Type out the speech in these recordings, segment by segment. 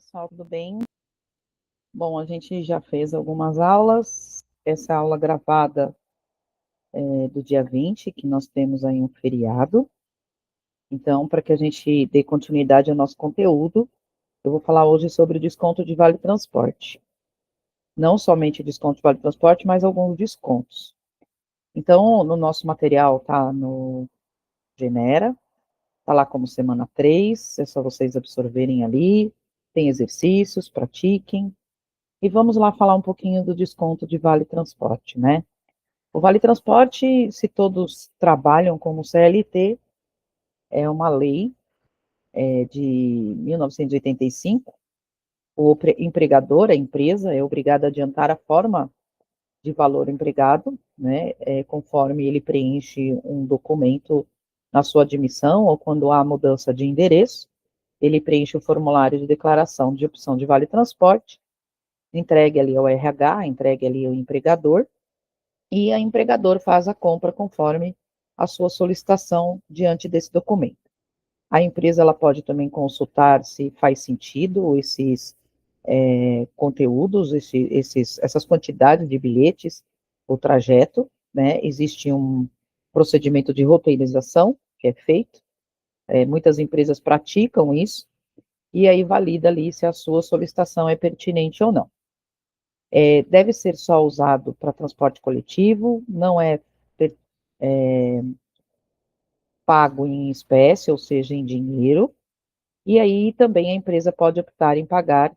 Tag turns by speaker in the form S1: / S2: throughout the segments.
S1: pessoal, tudo bem? Bom, a gente já fez algumas aulas. Essa aula gravada é do dia 20, que nós temos aí um feriado. Então, para que a gente dê continuidade ao nosso conteúdo, eu vou falar hoje sobre o desconto de Vale Transporte. Não somente desconto de Vale Transporte, mas alguns descontos. Então, no nosso material tá no Genera, tá lá como semana 3, é só vocês absorverem ali. Tem exercícios, pratiquem. E vamos lá falar um pouquinho do desconto de Vale Transporte, né? O Vale Transporte, se todos trabalham como CLT, é uma lei de 1985. O empregador, a empresa, é obrigado a adiantar a forma de valor empregado, né? Conforme ele preenche um documento na sua admissão ou quando há mudança de endereço, ele preenche o formulário de declaração de opção de Vale Transporte, entregue ali ao RH, entregue ali ao empregador, e a empregador faz a compra conforme a sua solicitação diante desse documento. A empresa ela pode também consultar se faz sentido esses conteúdos, essas quantidades de bilhetes, o trajeto, né? Existe um procedimento de roteirização que é feito, muitas empresas praticam isso, e aí valida ali se a sua solicitação é pertinente ou não. Deve ser só usado para transporte coletivo, não é pago em espécie, ou seja, em dinheiro, e aí também a empresa pode optar em pagar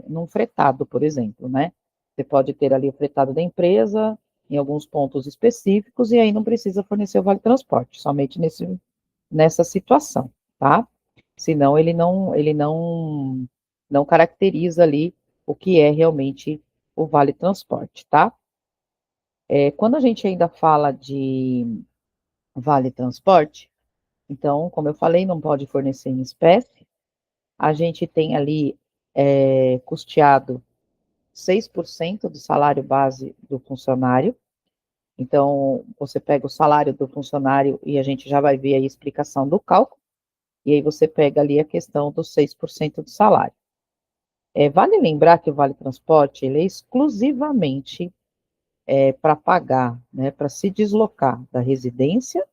S1: num fretado, por exemplo, né? Você pode ter ali o fretado da empresa, em alguns pontos específicos, e aí não precisa fornecer o vale transporte, somente nessa situação, tá? Senão ele não caracteriza ali o que é realmente o vale transporte, tá? Quando a gente ainda fala de vale transporte, então, como eu falei, não pode fornecer em espécie. A gente tem ali custeado 6% do salário base do funcionário. Então, você pega o salário do funcionário e a gente já vai ver aí a explicação do cálculo. E aí você pega ali a questão dos 6% do salário. Vale lembrar que o Vale Transporte ele é exclusivamente para pagar, né, para se deslocar da residência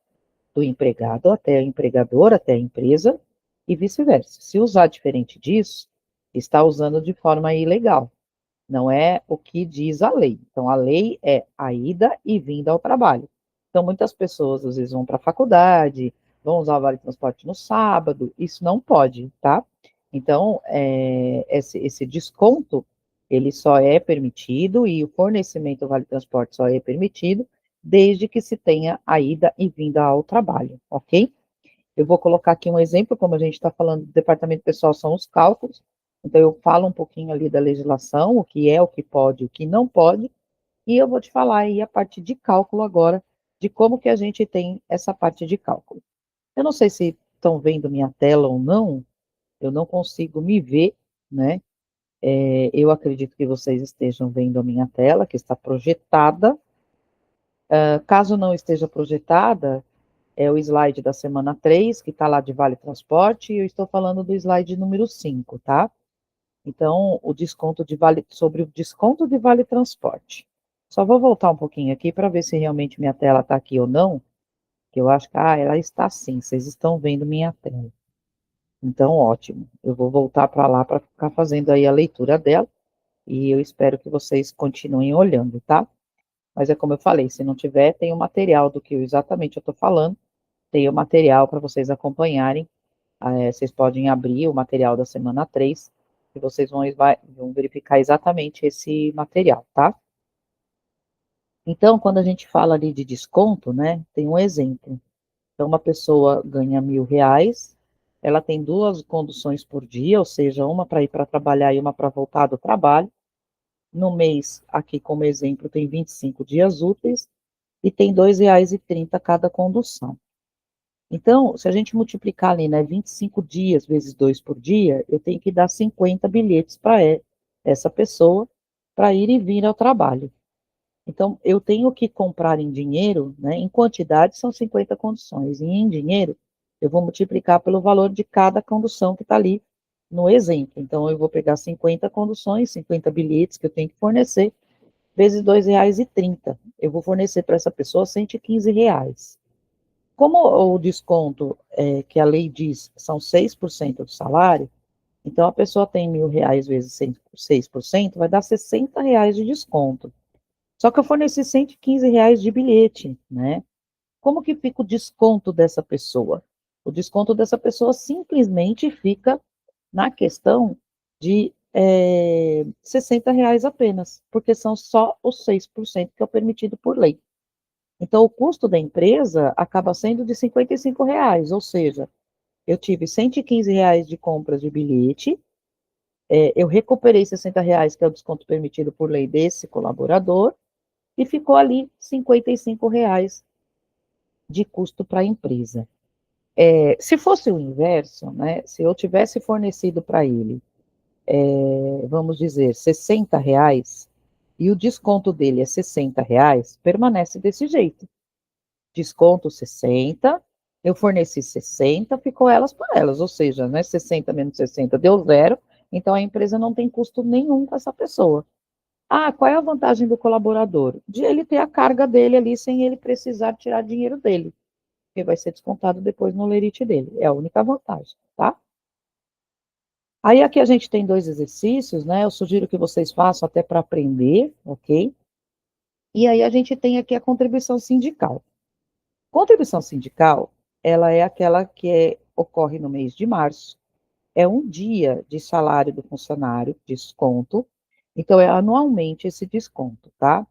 S1: do empregado até o empregador, até a empresa, e vice-versa. Se usar diferente disso, está usando de forma ilegal. Não é o que diz a lei. Então, a lei é a ida e vinda ao trabalho. Então, muitas pessoas às vezes vão para a faculdade, vão usar o vale transporte no sábado, isso não pode, tá? Então, esse desconto, ele só é permitido e o fornecimento do vale transporte só é permitido desde que se tenha a ida e vinda ao trabalho, ok? Eu vou colocar aqui um exemplo, como a gente está falando do departamento pessoal, são os cálculos. Então, eu falo um pouquinho ali da legislação, o que é, o que pode, o que não pode, e eu vou te falar aí a parte de cálculo agora, de como que a gente tem essa parte de cálculo. Eu não sei se estão vendo minha tela ou não, eu não consigo me ver, né? Eu acredito que vocês estejam vendo a minha tela, que está projetada. Caso não esteja projetada, é o slide da semana 3, que está lá de Vale Transporte, e eu estou falando do slide número 5, tá? Então, sobre o desconto de Vale Transporte. Só vou voltar um pouquinho aqui para ver se realmente minha tela está aqui ou não, que eu acho que, ela está sim, vocês estão vendo minha tela. Então, ótimo. Eu vou voltar para lá para ficar fazendo aí a leitura dela, e eu espero que vocês continuem olhando, tá? Mas é como eu falei, se não tiver, tem o material do que exatamente eu estou falando, tem o material para vocês acompanharem. Vocês podem abrir o material da semana 3 e vocês vão verificar exatamente esse material, tá? Então, quando a gente fala ali de desconto, né, tem um exemplo. Então, uma pessoa ganha R$ 1.000, ela tem duas conduções por dia, ou seja, uma para ir para trabalhar e uma para voltar do trabalho. No mês, aqui como exemplo, tem 25 dias úteis e tem R$ 2,30 cada condução. Então, se a gente multiplicar ali, né, 25 dias vezes 2 por dia, eu tenho que dar 50 bilhetes para essa pessoa para ir e vir ao trabalho. Então, eu tenho que comprar em dinheiro, né, em quantidade são 50 conduções, e em dinheiro eu vou multiplicar pelo valor de cada condução que está ali no exemplo. Então, eu vou pegar 50 conduções, 50 bilhetes que eu tenho que fornecer, vezes R$2,30. Eu vou fornecer para essa pessoa R$115. Como o desconto que a lei diz são 6% do salário, então a pessoa tem R$1.000 vezes 6%, vai dar R$60 de desconto. Só que eu forneci R$115 de bilhete, né? Como que fica o desconto dessa pessoa? O desconto dessa pessoa simplesmente fica na questão de R$60 apenas, porque são só os 6% que é o permitido por lei. Então, o custo da empresa acaba sendo de R$55, ou seja, eu tive R$115 de compras de bilhete, eu recuperei R$60, que é o desconto permitido por lei desse colaborador, e ficou ali R$55 de custo para a empresa. Se fosse o inverso, né, se eu tivesse fornecido para ele, vamos dizer, R$60, e o desconto dele é R$60, permanece desse jeito. Desconto 60, eu forneci 60, ficou elas por elas, ou seja, né, 60 menos 60 deu zero, então a empresa não tem custo nenhum com essa pessoa. Ah, qual é a vantagem do colaborador? De ele ter a carga dele ali sem ele precisar tirar dinheiro dele, porque vai ser descontado depois no lerite dele. É a única vantagem, tá? Aí aqui a gente tem 2 exercícios, né? Eu sugiro que vocês façam até para aprender, ok? E aí a gente tem aqui a contribuição sindical. Contribuição sindical, ela é aquela que ocorre no mês de março, é um dia de salário do funcionário, desconto, então é anualmente esse desconto, tá?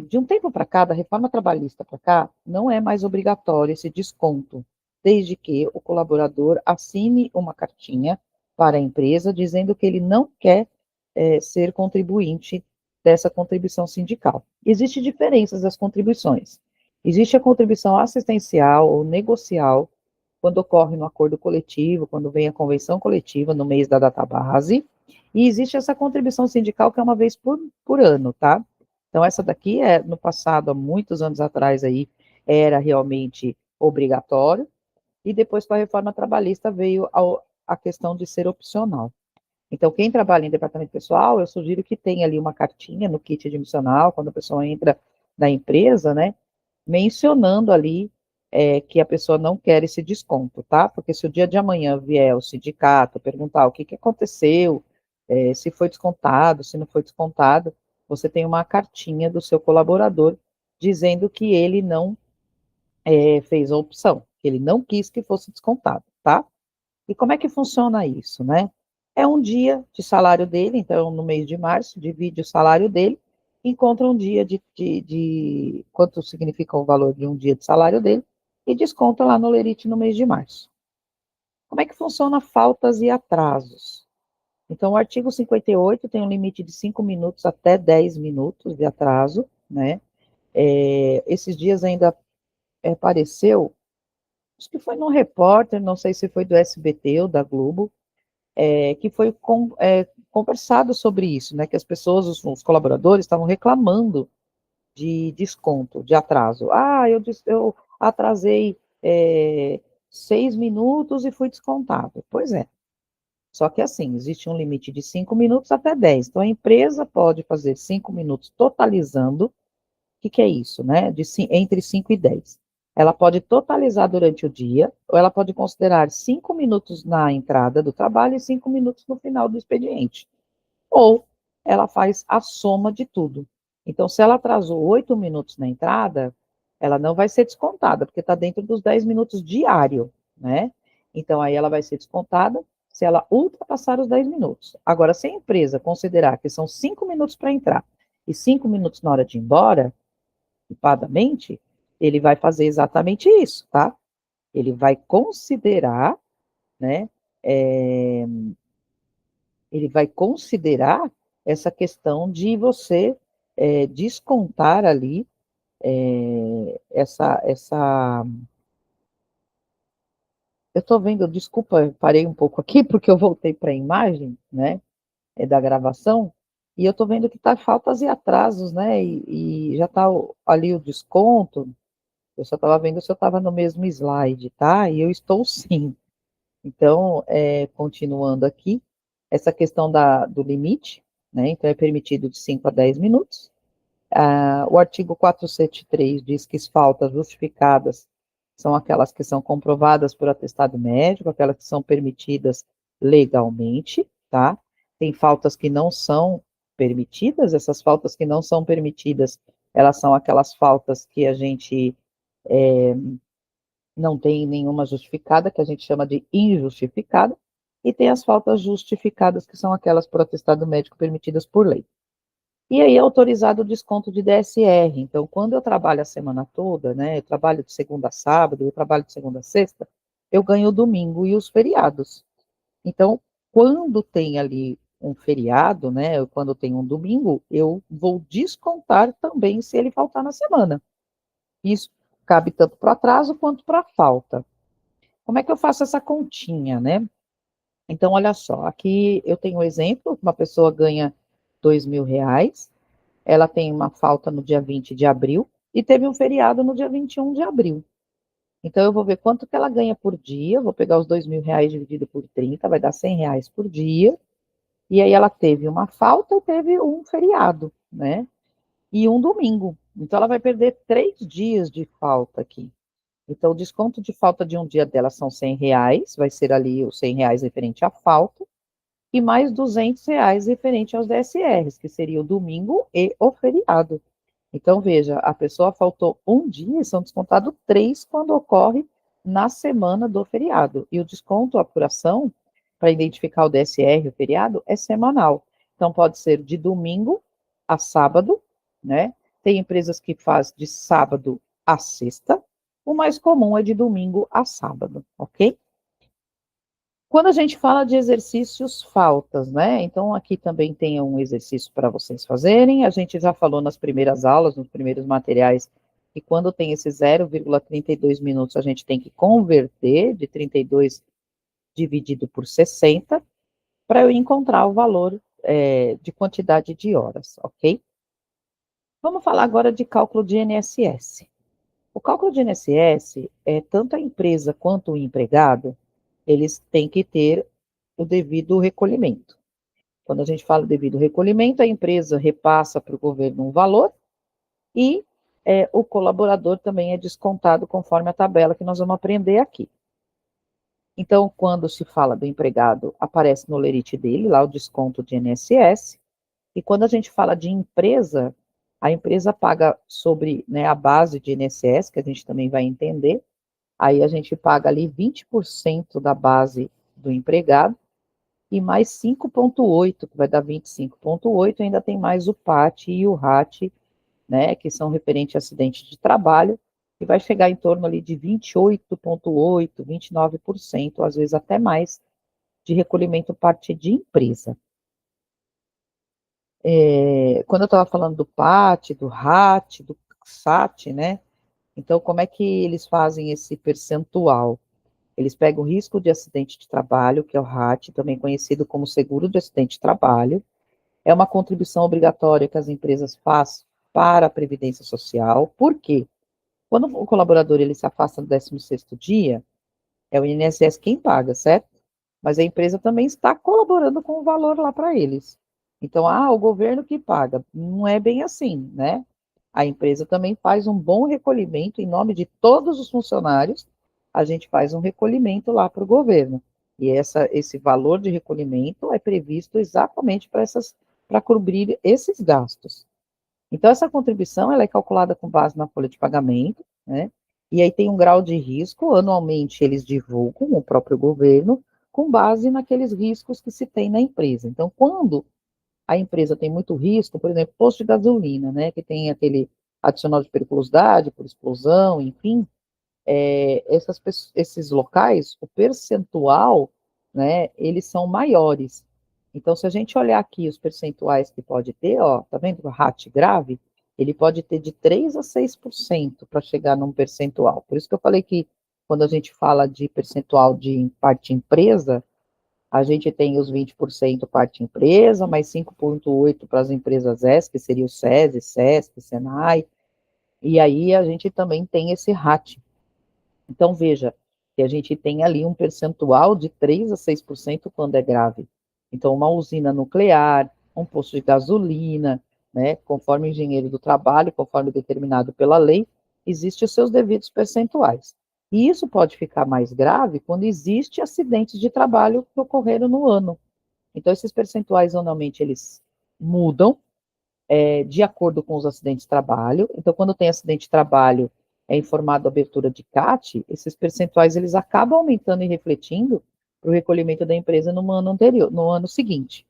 S1: De um tempo para cá, da reforma trabalhista para cá, não é mais obrigatório esse desconto, desde que o colaborador assine uma cartinha para a empresa dizendo que ele não quer ser contribuinte dessa contribuição sindical. Existem diferenças das contribuições. Existe a contribuição assistencial ou negocial, quando ocorre no acordo coletivo, quando vem a convenção coletiva no mês da database, e existe essa contribuição sindical que é uma vez por ano, tá? Então, essa daqui no passado, há muitos anos atrás aí, era realmente obrigatório, e depois com a reforma trabalhista veio a questão de ser opcional. Então, quem trabalha em departamento pessoal, eu sugiro que tenha ali uma cartinha no kit admissional, quando a pessoa entra na empresa, né, mencionando ali que a pessoa não quer esse desconto, tá? Porque se o dia de amanhã vier o sindicato perguntar o que aconteceu, se foi descontado, se não foi descontado, você tem uma cartinha do seu colaborador dizendo que ele não fez a opção, que ele não quis que fosse descontado, tá? E como é que funciona isso, né? É um dia de salário dele, então no mês de março, divide o salário dele, encontra um dia de quanto significa o valor de um dia de salário dele, e desconta lá no lerite no mês de março. Como é que funciona faltas e atrasos? Então, o artigo 58 tem um limite de 5 minutos até 10 minutos de atraso, né? Esses dias ainda apareceu, acho que foi no Repórter, não sei se foi do SBT ou da Globo, que foi conversado sobre isso, né? Que as pessoas, os colaboradores, estavam reclamando de desconto, de atraso. Ah, eu atrasei 6 minutos e fui descontado. Pois é. Só que assim, existe um limite de 5 minutos até 10. Então, a empresa pode fazer 5 minutos totalizando. O que é isso, né? Entre 5 e 10. Ela pode totalizar durante o dia, ou ela pode considerar 5 minutos na entrada do trabalho e 5 minutos no final do expediente. Ou ela faz a soma de tudo. Então, se ela atrasou 8 minutos na entrada, ela não vai ser descontada, porque está dentro dos 10 minutos diário, né? Então, aí ela vai ser descontada se ela ultrapassar os 10 minutos. Agora, se a empresa considerar que são 5 minutos para entrar e 5 minutos na hora de ir embora, antecipadamente, ele vai fazer exatamente isso, tá? Ele vai considerar, né? É, ele vai considerar essa questão de você descontar ali essa. Eu estou vendo, desculpa, parei um pouco aqui, porque eu voltei para a imagem, né? Da gravação, e eu estou vendo que está faltas e atrasos, né? E já está ali o desconto. Eu só estava vendo se eu estava no mesmo slide, tá? E eu estou sim. Então, continuando aqui, essa questão do limite, né? Então, é permitido de 5 a 10 minutos. O artigo 473 diz que as faltas justificadas são aquelas que são comprovadas por atestado médico, aquelas que são permitidas legalmente, tá? Tem faltas que não são permitidas, essas faltas que não são permitidas, elas são aquelas faltas que a gente não tem nenhuma justificada, que a gente chama de injustificada, e tem as faltas justificadas, que são aquelas por atestado médico permitidas por lei. E aí é autorizado o desconto de DSR. Então, quando eu trabalho a semana toda, né, eu trabalho de segunda a sábado, eu trabalho de segunda a sexta, eu ganho o domingo e os feriados. Então, quando tem ali um feriado, né, quando tem um domingo, eu vou descontar também se ele faltar na semana. Isso cabe tanto para atraso quanto para falta. Como é que eu faço essa continha, né? Então, olha só, aqui eu tenho um exemplo, uma pessoa ganha R$ 2.000, ela tem uma falta no dia 20 de abril e teve um feriado no dia 21 de abril. Então, eu vou ver quanto que ela ganha por dia, vou pegar os R$ 2.000 dividido por 30, vai dar R$ 100 por dia, e aí ela teve uma falta e teve um feriado, né? E um domingo. Então, ela vai perder 3 dias de falta aqui. Então, o desconto de falta de um dia dela são R$ 100, vai ser ali os R$ 100 referente à falta, e mais R$ 200 referente aos DSRs, que seria o domingo e o feriado. Então, veja, a pessoa faltou um dia, são descontados 3 quando ocorre na semana do feriado. E o desconto, a apuração, para identificar o DSR, o feriado, é semanal. Então, pode ser de domingo a sábado, né? Tem empresas que fazem de sábado a sexta. O mais comum é de domingo a sábado, ok? Quando a gente fala de exercícios faltas, né? Então, aqui também tem um exercício para vocês fazerem. A gente já falou nas primeiras aulas, nos primeiros materiais, que quando tem esse 0,32 minutos, a gente tem que converter de 32 dividido por 60, para eu encontrar o valor de quantidade de horas, ok? Vamos falar agora de cálculo de INSS. O cálculo de INSS, tanto a empresa quanto o empregado, eles têm que ter o devido recolhimento. Quando a gente fala devido recolhimento, a empresa repassa para o governo um valor e o colaborador também é descontado conforme a tabela que nós vamos aprender aqui. Então, quando se fala do empregado, aparece no lerite dele, lá o desconto de INSS, e quando a gente fala de empresa, a empresa paga sobre, né, a base de INSS, que a gente também vai entender, aí a gente paga ali 20% da base do empregado, e mais 5,8, que vai dar 25,8, ainda tem mais o PAT e o RAT, né, que são referentes a acidente de trabalho, que vai chegar em torno ali de 28,8, 29%, às vezes até mais, de recolhimento parte de empresa. Quando eu estava falando do PAT, do RAT, do SAT, né, então como é que eles fazem esse percentual? Eles pegam o risco de acidente de trabalho, que é o RAT, também conhecido como seguro de acidente de trabalho. É uma contribuição obrigatória que as empresas fazem para a Previdência Social. Por quê? Quando o colaborador ele se afasta do 16º dia, é o INSS quem paga, certo? Mas a empresa também está colaborando com o valor lá para eles. Então, o governo que paga. Não é bem assim, né? A empresa também faz um bom recolhimento em nome de todos os funcionários. A gente faz um recolhimento lá para o governo. E esse valor de recolhimento é previsto exatamente para cobrir esses gastos. Então, essa contribuição ela é calculada com base na folha de pagamento, né? E aí tem um grau de risco, anualmente eles divulgam, o próprio governo, com base naqueles riscos que se tem na empresa. Então, quando a empresa tem muito risco, por exemplo, posto de gasolina, né, que tem aquele adicional de periculosidade por explosão, enfim, esses locais, o percentual, né, eles são maiores. Então, se a gente olhar aqui os percentuais que pode ter, ó, tá vendo o RAT grave? Ele pode ter de 3 a 6% para chegar num percentual. Por isso que eu falei que quando a gente fala de percentual de parte empresa, a gente tem os 20% parte empresa, mais 5,8% para as empresas S, que seria o SESI, SESC, SENAI, e aí a gente também tem esse RAT. Então, veja, que a gente tem ali um percentual de 3 a 6% quando é grave. Então, uma usina nuclear, um posto de gasolina, né, conforme o engenheiro do trabalho, conforme determinado pela lei, existem os seus devidos percentuais. E isso pode ficar mais grave quando existe acidentes de trabalho que ocorreram no ano. Então, esses percentuais, anualmente, eles mudam, de acordo com os acidentes de trabalho. Então, quando tem acidente de trabalho, é informado a abertura de CAT, esses percentuais eles acabam aumentando e refletindo para o recolhimento da empresa no ano anterior, no ano seguinte.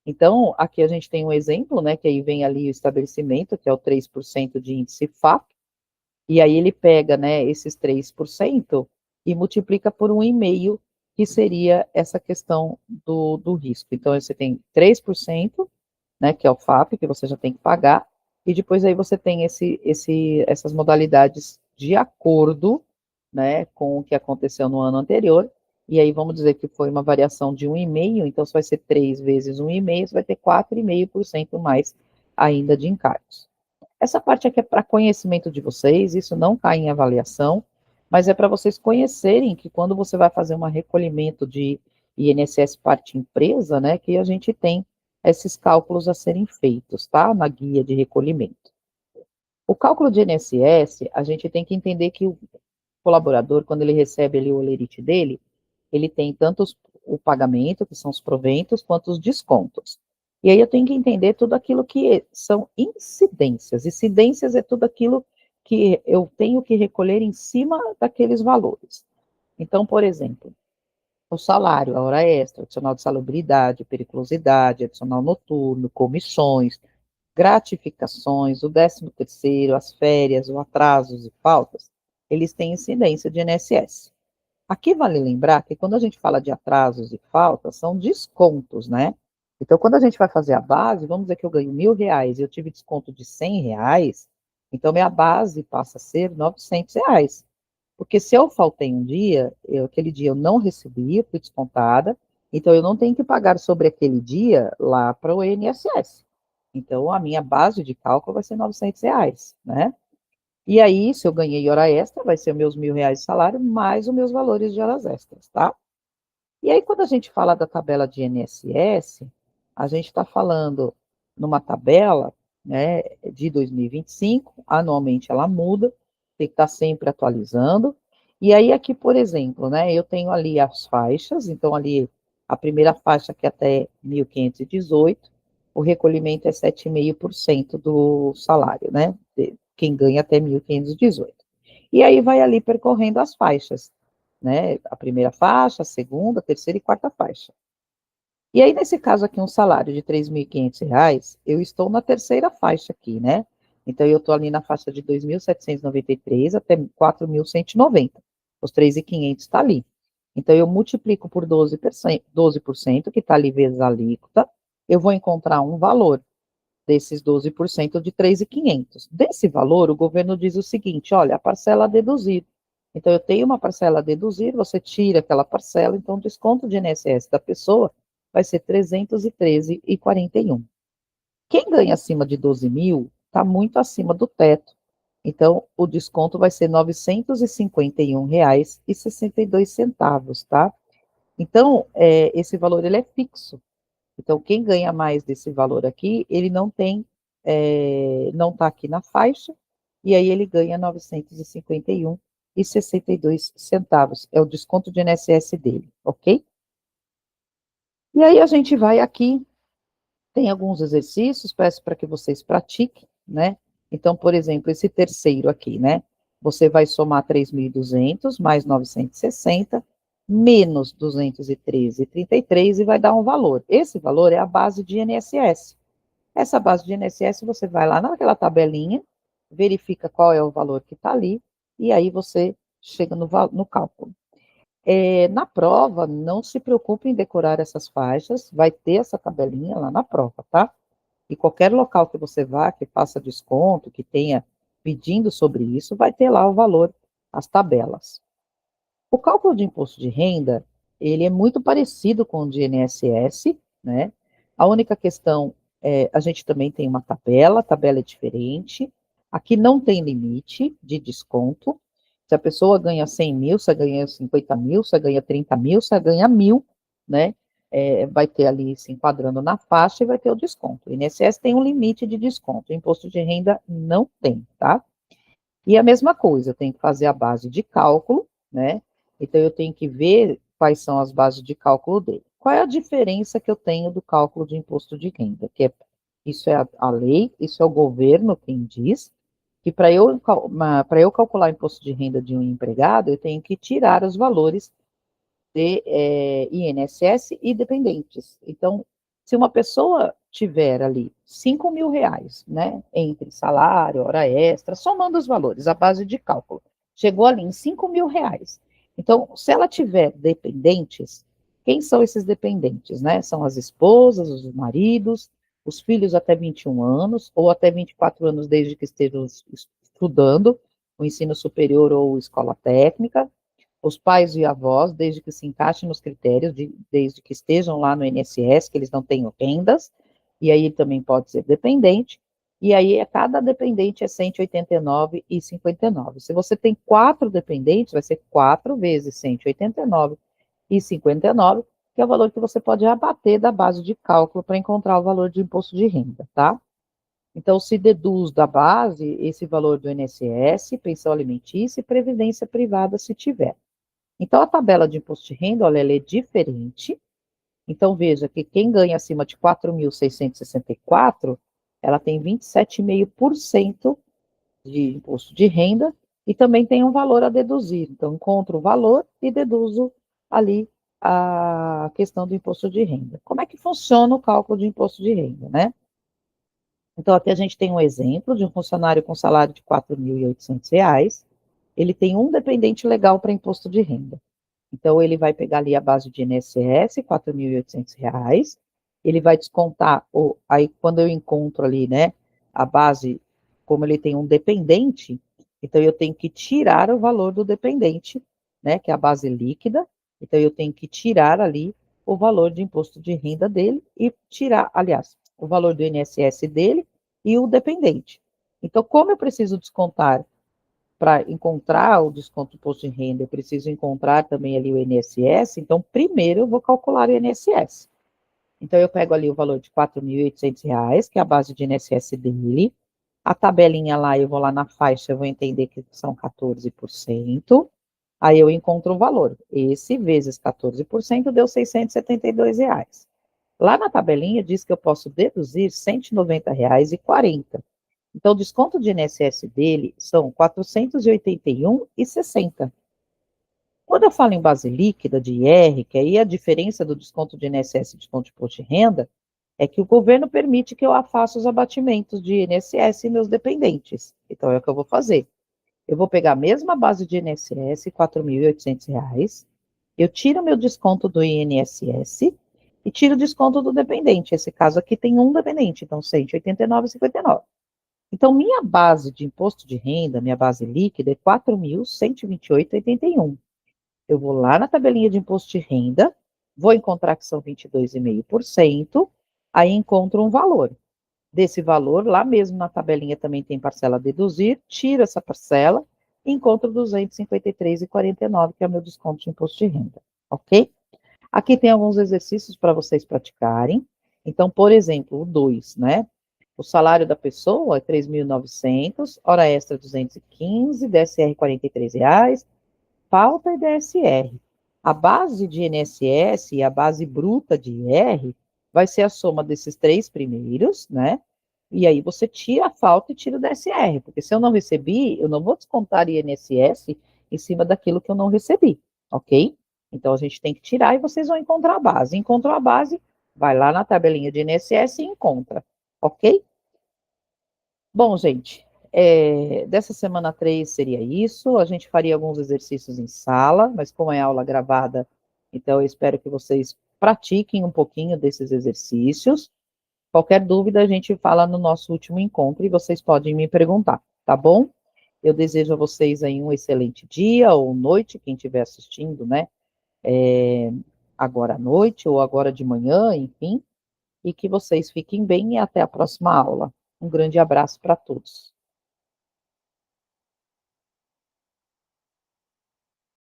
S1: Então, aqui a gente tem um exemplo, né, que aí vem ali o estabelecimento, que é o 3% de índice FAP, e aí ele pega, né, esses 3% e multiplica por 1,5, que seria essa questão do risco. Então, você tem 3%, né, que é o FAP, que você já tem que pagar, e depois aí você tem essas modalidades de acordo, né, com o que aconteceu no ano anterior, e aí vamos dizer que foi uma variação de 1,5, então se vai ser 3 vezes 1,5, você vai ter 4,5% mais ainda de encargos. Essa parte aqui é para conhecimento de vocês, isso não cai em avaliação, mas é para vocês conhecerem que quando você vai fazer um recolhimento de INSS parte empresa, né, que a gente tem esses cálculos a serem feitos, tá? Na guia de recolhimento. O cálculo de INSS, a gente tem que entender que o colaborador, quando ele recebe ali o olerite dele, ele tem tanto o pagamento, que são os proventos, quanto os descontos. E aí eu tenho que entender tudo aquilo que são incidências. Incidências é tudo aquilo que eu tenho que recolher em cima daqueles valores. Então, por exemplo, o salário, a hora extra, adicional de salubridade, periculosidade, adicional noturno, comissões, gratificações, o 13º, as férias, o atrasos e faltas, eles têm incidência de INSS. Aqui vale lembrar que quando a gente fala de atrasos e faltas, são descontos, né? Então, quando a gente vai fazer a base, vamos dizer que eu ganho R$ 1.000 e eu tive desconto de R$ 100, então minha base passa a ser R$ 900. Porque se eu faltei um dia, aquele dia eu não recebi, eu fui descontada, então eu não tenho que pagar sobre aquele dia lá para o INSS. Então, a minha base de cálculo vai ser R$ 900, né? E aí, se eu ganhei hora extra, vai ser meus R$ 1.000 de salário, mais os meus valores de horas extras, tá? E aí, quando a gente fala da tabela de INSS, a gente está falando numa tabela, né, de 2025, anualmente ela muda, tem que estar sempre atualizando. E aí, aqui, por exemplo, né, eu tenho ali as faixas, então ali a primeira faixa que é até 1.518, o recolhimento é 7,5% do salário, né, quem ganha até 1.518. E aí vai ali percorrendo as faixas, né? A primeira faixa, a segunda, a terceira e quarta faixa. E aí, nesse caso aqui, um salário de R$ 3.500, eu estou na terceira faixa aqui, né? Então, eu estou ali na faixa de 2.793 até 4.190. Os 3.500 está ali. Então, eu multiplico por 12%, que está ali vezes a alíquota, eu vou encontrar um valor desses 12% de 3.500. Desse valor, o governo diz o seguinte: olha, a parcela a deduzir. Então, eu tenho uma parcela a deduzir, você tira aquela parcela, então o desconto de INSS da pessoa vai ser 313,41. Quem ganha acima de 12 mil está muito acima do teto. Então, o desconto vai ser R$ 951,62, tá? Então, esse valor ele é fixo. Então, quem ganha mais desse valor aqui, ele não tem, não está aqui na faixa, e aí ele ganha 951,62. É o desconto de INSS dele, ok? E aí a gente vai aqui, tem alguns exercícios, peço para que vocês pratiquem, né? Então, por exemplo, esse terceiro aqui, né? Você vai somar 3.200 mais 960, menos 213,33 e vai dar um valor. Esse valor é a base de INSS. Essa base de INSS, você vai lá naquela tabelinha, verifica qual é o valor que está ali, e aí você chega no cálculo. Na prova, não se preocupe em decorar essas faixas, vai ter essa tabelinha lá na prova, tá? E qualquer local que você vá, que faça desconto, que tenha pedindo sobre isso, vai ter lá o valor, as tabelas. O cálculo de imposto de renda, ele é muito parecido com o de INSS, né? A única questão é, a gente também tem uma tabela, a tabela é diferente. Aqui não tem limite de desconto. Se a pessoa ganha 100 mil, se ganha 50 mil, se ganha 30 mil, se ganha 1.000, né? Vai ter ali se enquadrando na faixa e vai ter o desconto. O INSS tem um limite de desconto, o imposto de renda não tem, tá? E a mesma coisa, eu tenho que fazer a base de cálculo, né? Então eu tenho que ver quais são as bases de cálculo dele. Qual é a diferença que eu tenho do cálculo de imposto de renda? Isso é a lei, isso é o governo quem diz, que para eu calcular o imposto de renda de um empregado, eu tenho que tirar os valores de INSS e dependentes. Então, se uma pessoa tiver ali 5 mil reais, né, entre salário, hora extra, somando os valores, a base de cálculo, chegou ali em 5 mil reais. Então, se ela tiver dependentes, quem são esses dependentes, né? São as esposas, os maridos, os filhos até 21 anos, ou até 24 anos, desde que estejam estudando o ensino superior ou escola técnica, os pais e avós, desde que se encaixem nos critérios, desde que estejam lá no INSS, que eles não tenham rendas, e aí também pode ser dependente, e aí cada dependente é 189,59. Se você tem 4 dependentes, vai ser 4 vezes 189,59, que é o valor que você pode abater da base de cálculo para encontrar o valor de imposto de renda, tá? Então, se deduz da base esse valor do INSS, pensão alimentícia e previdência privada, se tiver. Então, a tabela de imposto de renda, olha, ela é diferente. Então, veja que quem ganha acima de 4.664, ela tem 27,5% de imposto de renda e também tem um valor a deduzir. Então, encontro o valor e deduzo ali a questão do imposto de renda. Como é que funciona o cálculo de imposto de renda, né? Então, aqui a gente tem um exemplo de um funcionário com salário de R$ 4.800, ele tem um dependente legal para imposto de renda. Então, ele vai pegar ali a base de INSS, R$ 4.800, ele vai descontar, aí quando eu encontro ali, né, a base, como ele tem um dependente, então eu tenho que tirar o valor do dependente, né, que é a base líquida, então eu tenho que tirar ali o valor de imposto de renda dele e tirar, aliás, o valor do INSS dele e o dependente. Então, como eu preciso descontar para encontrar o desconto do imposto de renda, eu preciso encontrar também ali o INSS, então primeiro eu vou calcular o INSS. Então eu pego ali o valor de R$ 4.800, que é a base de INSS dele, a tabelinha lá, eu vou lá na faixa, eu vou entender que são 14%, aí eu encontro o valor. Esse vezes 14% deu R$ 672. Lá na tabelinha diz que eu posso deduzir R$ 190,40. Então, o desconto de INSS dele são R$ 481,60. Quando eu falo em base líquida de IR, que aí a diferença do desconto de INSS e desconto de imposto de renda, é que o governo permite que eu faça os abatimentos de INSS e meus dependentes. Então, é o que eu vou fazer. Eu vou pegar a mesma base de INSS, R$ 4.800, eu tiro meu desconto do INSS e tiro o desconto do dependente. Esse caso aqui tem um dependente, então R$ 189,59. Então, minha base de imposto de renda, minha base líquida é 4.128,81. Eu vou lá na tabelinha de imposto de renda, vou encontrar que são 22,5%, aí encontro um valor. Desse valor, lá mesmo na tabelinha também tem parcela a deduzir, tiro essa parcela e encontro 253,49, que é o meu desconto de imposto de renda, ok? Aqui tem alguns exercícios para vocês praticarem. Então, por exemplo, o 2, né? O salário da pessoa é 3.900, hora extra 215, DSR R$ 43, falta IDSR. A base de INSS e a base bruta de IR vai ser a soma desses 3 primeiros, né? E aí você tira a falta e tira o DSR, porque se eu não recebi, eu não vou descontar INSS em cima daquilo que eu não recebi, ok? Então a gente tem que tirar e vocês vão encontrar a base. Encontrou a base, vai lá na tabelinha de INSS e encontra, ok? Bom, gente, dessa semana 3 seria isso. A gente faria alguns exercícios em sala, mas como é aula gravada, então eu espero que vocês pratiquem um pouquinho desses exercícios. Qualquer dúvida, a gente fala no nosso último encontro e vocês podem me perguntar, tá bom? Eu desejo a vocês aí um excelente dia ou noite, quem estiver assistindo, né? Agora à noite ou agora de manhã, enfim, e que vocês fiquem bem e até a próxima aula. Um grande abraço para todos.